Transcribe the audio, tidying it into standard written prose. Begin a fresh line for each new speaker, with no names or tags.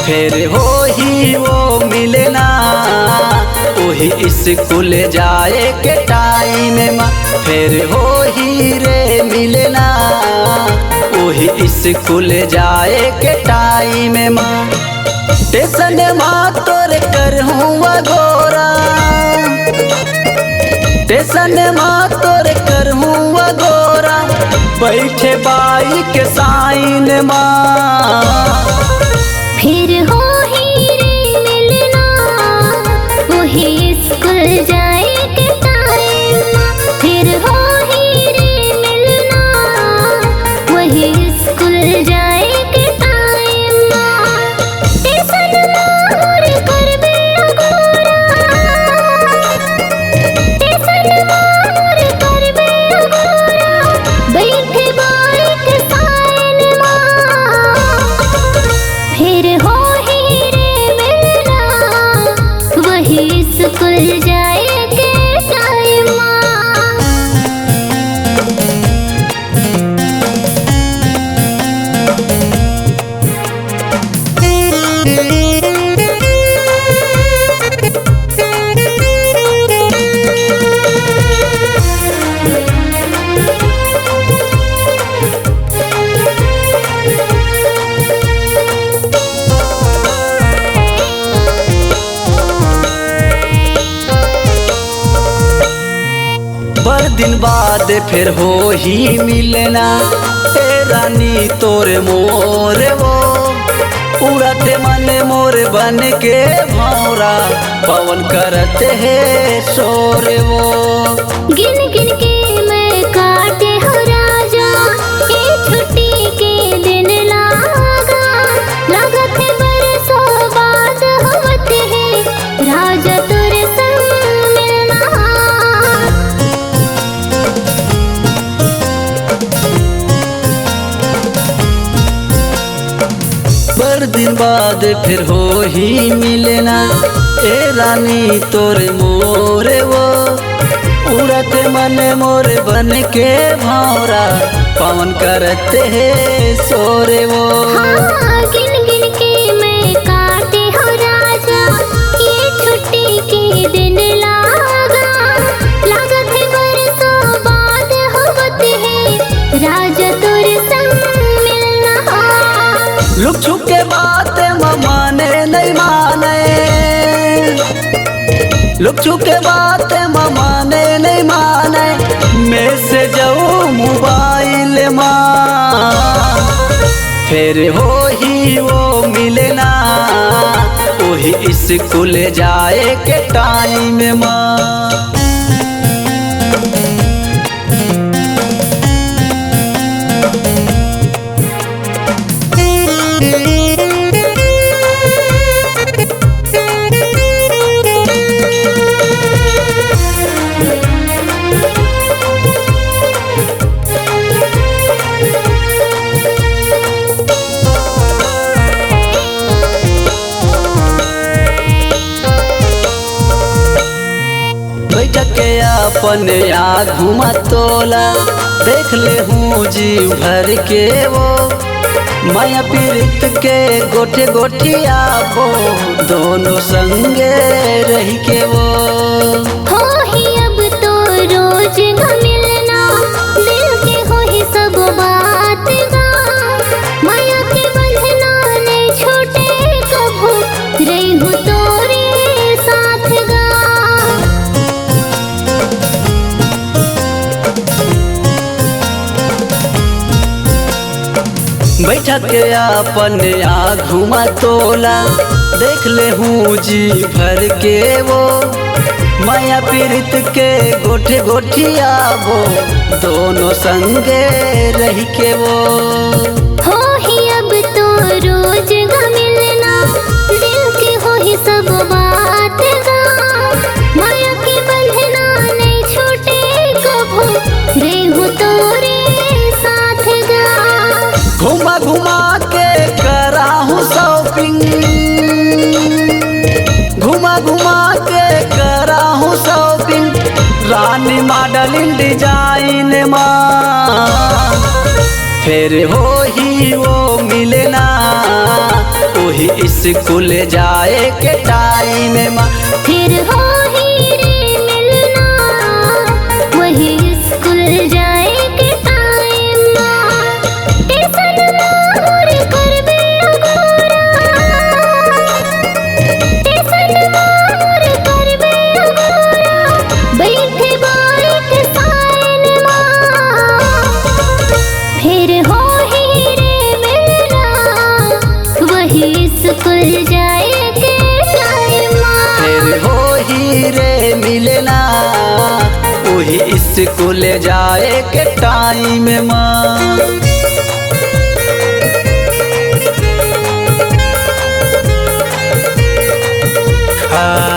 फिर हो ही वो मिलना वही स्कूल जाए के टाइम में। फिर हो ही रे मिलना वही स्कूल जाए के टाइम में। टेसन माँ तोर कर हुआ गोरा, टेसन माँ तोर कर हुआ गोरा, बैठे बाइक साइन माँ।
फिर हो ही रे मिलना वही स्कूल जाए के टाइम। फिर हो ही रे मिलना वही स्कूल जाए के टाइम। टेसन मोर कर बेड़ा गोरा, टेसन मोर कर बेड़ा गोरा, बैठे बाइक साइन माँ। फिर हो ही रे मिलना वही स्कूल जाए के टाइम।
बड़ दिन बाद फिर हो ही मिलना ए रानी तोरे मोर वो, उड़ते मन मोर बन के भौरा, पवन करते है शोर वो।
गिन गिन के मैं काटे हो राजा, ये छुट्टी के दिन लागा, लागत है बरसों बाद होते हैं राजा तोरे संग मिलना।
बड़ दिन बाद फिर हो ही मिलना ए रानी तोरे मोर वो, उड़ते मन मोर बन के भौरा, पवन करते है सोरे वो।
हाँ, गिन गिन के मैं काटे हो राजा, ये छुट्टी के दिन लागा, लागत है बरसों बाद होते हैं राजा तोरे संग मिलना।
लुक छुप के बात माने नहीं माने, लुक छुप के बात माने नहीं माने, मैं से जाऊँ मोबाइल माँ। फिर हो ही वो मिलना वही स्कूल जाए के टाइम माँ। बैठ के अपन या घुमा तोला, देख ले हूँ जीव भर के वो, माया पीड़ित के गोठे गोठिया वो, दोनों संगे रह के वो।
हो ही अब तो रोज मिलना, दिल के हो ही सब बात गा, माया के बंधना नहीं छोटे कभू, रही हूँ तोरे साथ गा।
बैठा के अपन या घुमा तोला, देख ले हूँ जी भर के वो, माया पीड़ित के गोठे गोठिया वो, दोनों संगे रह के वो।
हो ही अब तो रोज मिलना, दिल के हो ही सब बात गा, माया के बंधना नहीं छोटे कभू, रहूं तोरे साथ गा।
घुमा घुमा के करा हूँ शॉपिंग, घुमा घुमा के करा हूँ शॉपिंग, रानी मॉडलिंग डिजाइन माँ। फिर हो ही वो मिलना वही स्कूल जाए के टाइम माँ।
फिर हो ही रे मिलना वही स्कूल जाए के टाइम माँ। टेसन मोर करबे अगोरा, टेसन मोर करबे अगोरा, बैठे बाइक साइन माँ। फिर हो ही रे मिलना वही स्कूल जाए के टाइम माँ।
फिर हो ही रे मिलना वही स्कूल जाए के टाइम माँ। हाँ